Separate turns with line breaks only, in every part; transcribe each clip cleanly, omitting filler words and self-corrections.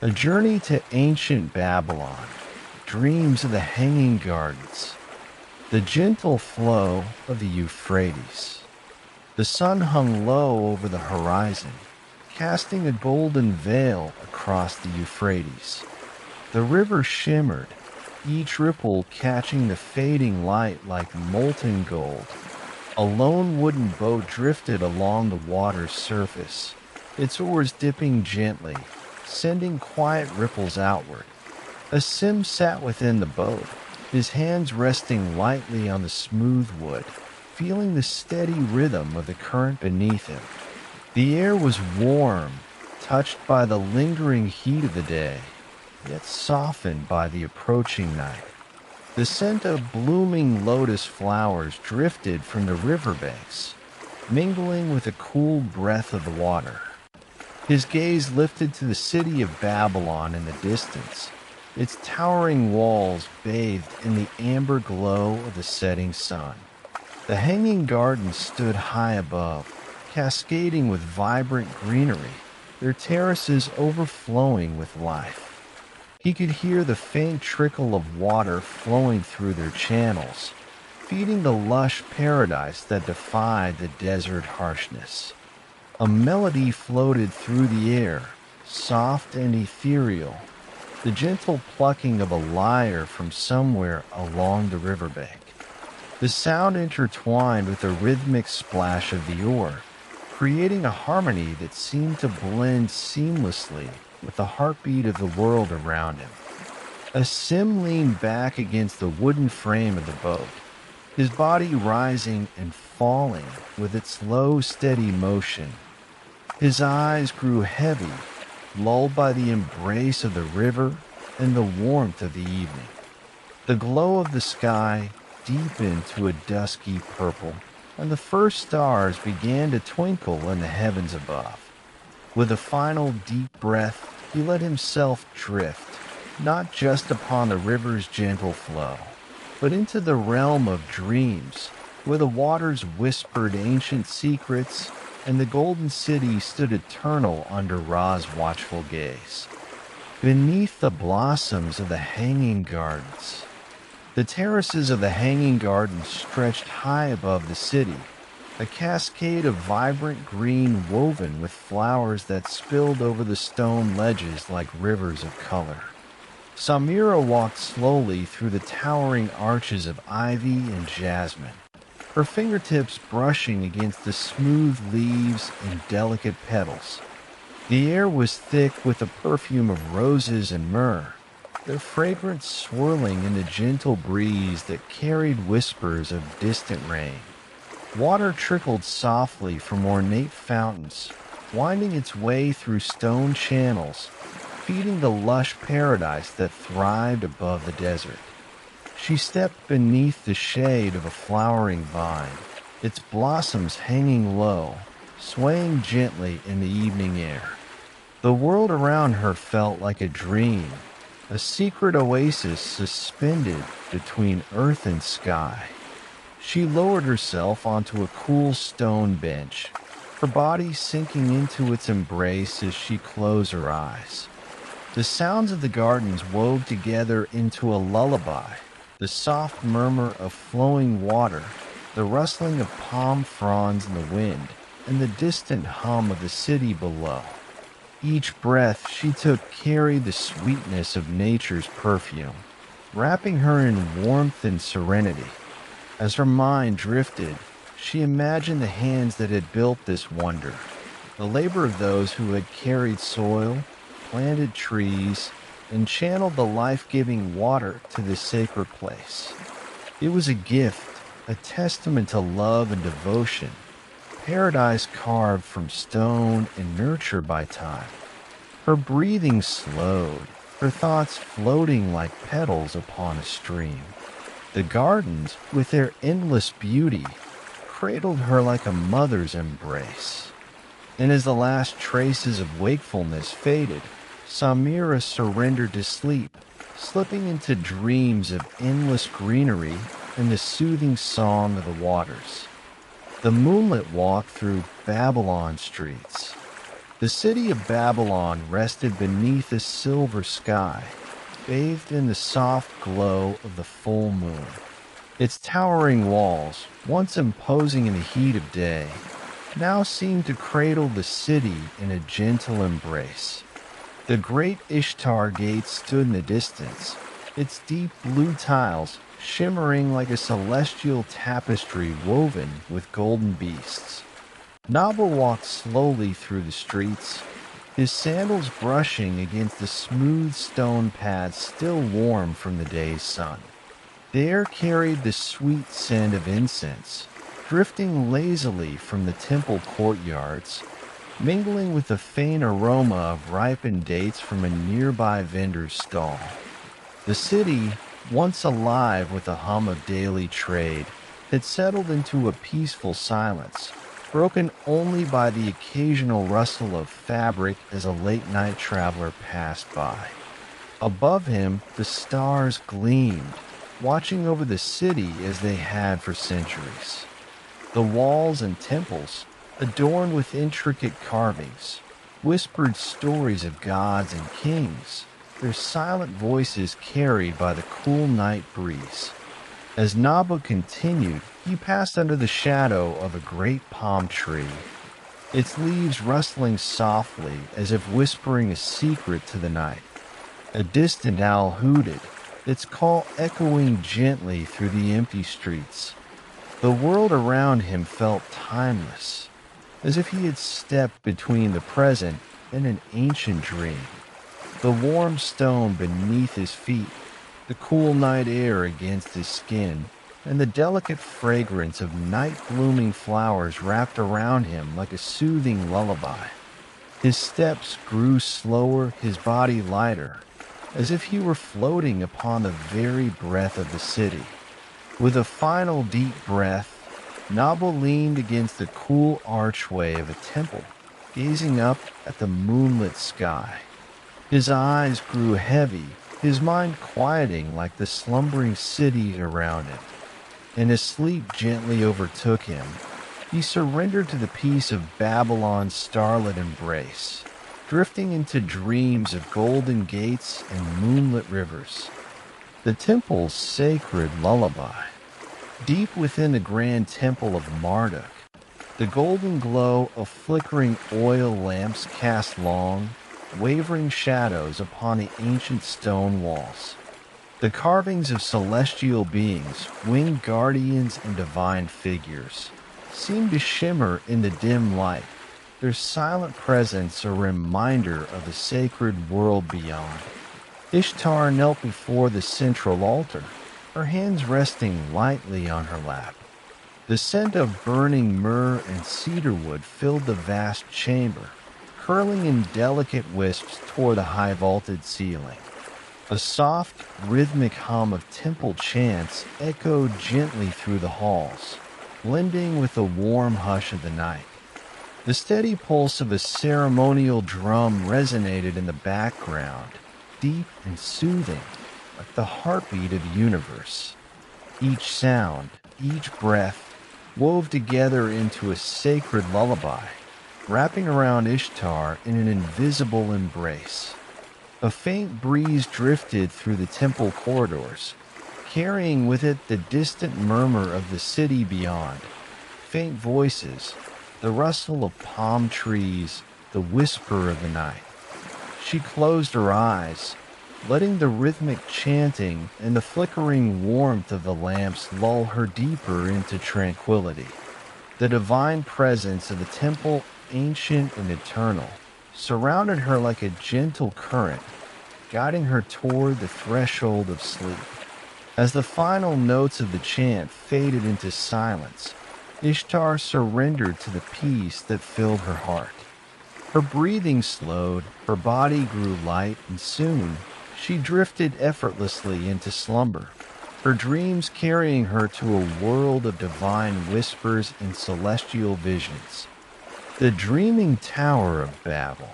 A journey to ancient Babylon, dreams of the Hanging Gardens, the gentle flow of the Euphrates. The sun hung low over the horizon, casting a golden veil across the Euphrates. The river shimmered, each ripple catching the fading light like molten gold. A lone wooden boat drifted along the water's surface, its oars dipping gently, sending quiet ripples outward. A sim sat within the boat, his hands resting lightly on the smooth wood, feeling the steady rhythm of the current beneath him. The air was warm, touched by the lingering heat of the day, yet softened by the approaching night. The scent of blooming lotus flowers drifted from the riverbanks, mingling with the cool breath of the water. His gaze lifted to the city of Babylon in the distance, its towering walls bathed in the amber glow of the setting sun. The Hanging Gardens stood high above, cascading with vibrant greenery, their terraces overflowing with life. He could hear the faint trickle of water flowing through their channels, feeding the lush paradise that defied the desert harshness. A melody floated through the air, soft and ethereal, the gentle plucking of a lyre from somewhere along the riverbank. The sound intertwined with the rhythmic splash of the oar, creating a harmony that seemed to blend seamlessly with the heartbeat of the world around him. A sim leaned back against the wooden frame of the boat, his body rising and falling with its slow, steady motion. His eyes grew heavy, lulled by the embrace of the river and the warmth of the evening. The glow of the sky deepened to a dusky purple, and the first stars began to twinkle in the heavens above. With a final deep breath, he let himself drift, not just upon the river's gentle flow, but into the realm of dreams, where the waters whispered ancient secrets and the golden city stood eternal under Ra's watchful gaze. Beneath the blossoms of the Hanging Gardens, the terraces of the Hanging Gardens stretched high above the city, a cascade of vibrant green woven with flowers that spilled over the stone ledges like rivers of color. Samira walked slowly through the towering arches of ivy and jasmine, her fingertips brushing against the smooth leaves and delicate petals. The air was thick with the perfume of roses and myrrh, their fragrance swirling in the gentle breeze that carried whispers of distant rain. Water trickled softly from ornate fountains, winding its way through stone channels, feeding the lush paradise that thrived above the desert. She stepped beneath the shade of a flowering vine, its blossoms hanging low, swaying gently in the evening air. The world around her felt like a dream, a secret oasis suspended between earth and sky. She lowered herself onto a cool stone bench, her body sinking into its embrace as she closed her eyes. The sounds of the gardens wove together into a lullaby, the soft murmur of flowing water, the rustling of palm fronds in the wind, and the distant hum of the city below. Each breath she took carried the sweetness of nature's perfume, wrapping her in warmth and serenity. As her mind drifted, she imagined the hands that had built this wonder, the labor of those who had carried soil, planted trees, and channeled the life-giving water to this sacred place. It was a gift, a testament to love and devotion, paradise carved from stone and nurtured by time. Her breathing slowed, her thoughts floating like petals upon a stream. The gardens, with their endless beauty, cradled her like a mother's embrace. And as the last traces of wakefulness faded, Samira surrendered to sleep, slipping into dreams of endless greenery and the soothing song of the waters. The moonlit walk through Babylon streets, The city of Babylon rested beneath a silver sky, bathed in the soft glow of the full moon. Its towering walls, once imposing in the heat of day, now seemed to cradle the city in a gentle embrace. The great Ishtar Gate stood in the distance, its deep blue tiles shimmering like a celestial tapestry woven with golden beasts. Naba walked slowly through the streets, his sandals brushing against the smooth stone paths still warm from the day's sun. The air carried the sweet scent of incense, drifting lazily from the temple courtyards, mingling with the faint aroma of ripened dates from a nearby vendor's stall. The city, once alive with a hum of daily trade, had settled into a peaceful silence, broken only by the occasional rustle of fabric as a late-night traveler passed by. Above him, the stars gleamed, watching over the city as they had for centuries. The walls and temples, adorned with intricate carvings, whispered stories of gods and kings, their silent voices carried by the cool night breeze. As Naba continued, he passed under the shadow of a great palm tree, its leaves rustling softly as if whispering a secret to the night. A distant owl hooted, its call echoing gently through the empty streets. The world around him felt timeless, as if he had stepped between the present and an ancient dream. The warm stone beneath his feet, the cool night air against his skin, and the delicate fragrance of night-blooming flowers wrapped around him like a soothing lullaby. His steps grew slower, his body lighter, as if he were floating upon the very breath of the city. With a final deep breath, Naba leaned against the cool archway of a temple, gazing up at the moonlit sky. His eyes grew heavy, his mind quieting like the slumbering city around him, and as sleep gently overtook him, he surrendered to the peace of Babylon's starlit embrace, drifting into dreams of golden gates and moonlit rivers. The temple's sacred lullaby. Deep within the grand temple of Marduk, the golden glow of flickering oil lamps cast long, wavering shadows upon the ancient stone walls. The carvings of celestial beings, winged guardians and divine figures, seemed to shimmer in the dim light, their silent presence a reminder of the sacred world beyond. Ishtar knelt before the central altar, her hands resting lightly on her lap. The scent of burning myrrh and cedarwood filled the vast chamber, curling in delicate wisps toward the high-vaulted ceiling. A soft, rhythmic hum of temple chants echoed gently through the halls, blending with the warm hush of the night. The steady pulse of a ceremonial drum resonated in the background, deep and soothing, like the heartbeat of the universe. Each sound, each breath, wove together into a sacred lullaby, wrapping around Ishtar in an invisible embrace. A faint breeze drifted through the temple corridors, carrying with it the distant murmur of the city beyond, faint voices, the rustle of palm trees, the whisper of the night. She closed her eyes, letting the rhythmic chanting and the flickering warmth of the lamps lull her deeper into tranquility. The divine presence of the temple, ancient and eternal, surrounded her like a gentle current, guiding her toward the threshold of sleep. As the final notes of the chant faded into silence, Ishtar surrendered to the peace that filled her heart. Her breathing slowed, her body grew light, and soon she drifted effortlessly into slumber, her dreams carrying her to a world of divine whispers and celestial visions. The Dreaming Tower of Babel.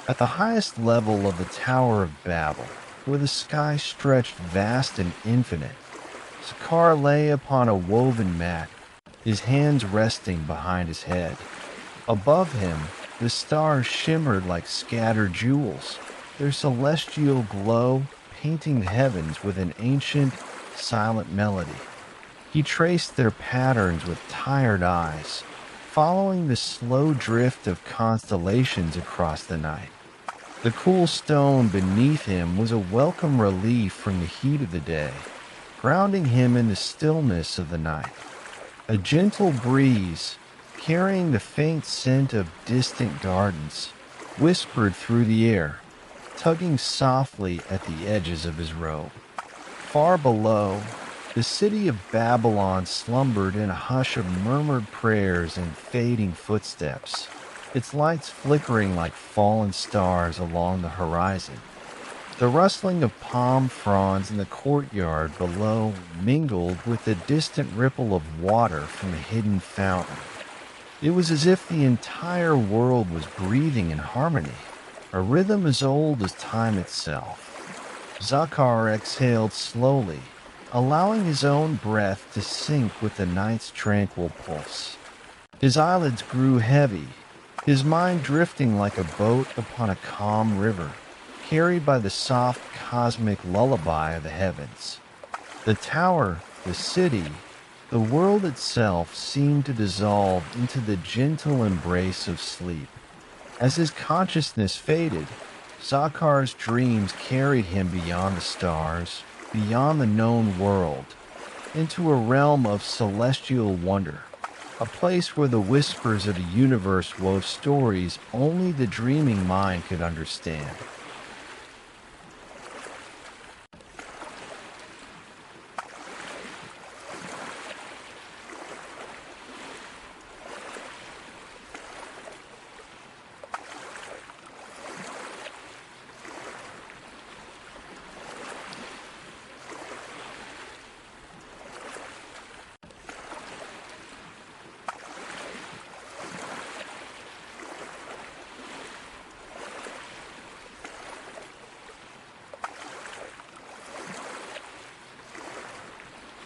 At the highest level of the Tower of Babel, where the sky stretched vast and infinite, Sakar lay upon a woven mat, his hands resting behind his head. Above him, The stars shimmered like scattered jewels, their celestial glow painting the heavens with an ancient, silent melody. He traced their patterns with tired eyes, following the slow drift of constellations across the night. The cool stone beneath him was a welcome relief from the heat of the day, grounding him in the stillness of the night. A gentle breeze, carrying the faint scent of distant gardens, whispered through the air, tugging softly at the edges of his robe. Far below, the city of Babylon slumbered in a hush of murmured prayers and fading footsteps, its lights flickering like fallen stars along the horizon. The rustling of palm fronds in the courtyard below mingled with the distant ripple of water from a hidden fountain. It was as if the entire world was breathing in harmony, a rhythm as old as time itself. Zakar exhaled slowly, allowing his own breath to sync with the night's tranquil pulse. His eyelids grew heavy, his mind drifting like a boat upon a calm river, carried by the soft cosmic lullaby of the heavens. The tower, the city, the world itself seemed to dissolve into the gentle embrace of sleep. As his consciousness faded, Zakar's dreams carried him beyond the stars, beyond the known world, into a realm of celestial wonder, a place where the whispers of the universe wove stories only the dreaming mind could understand.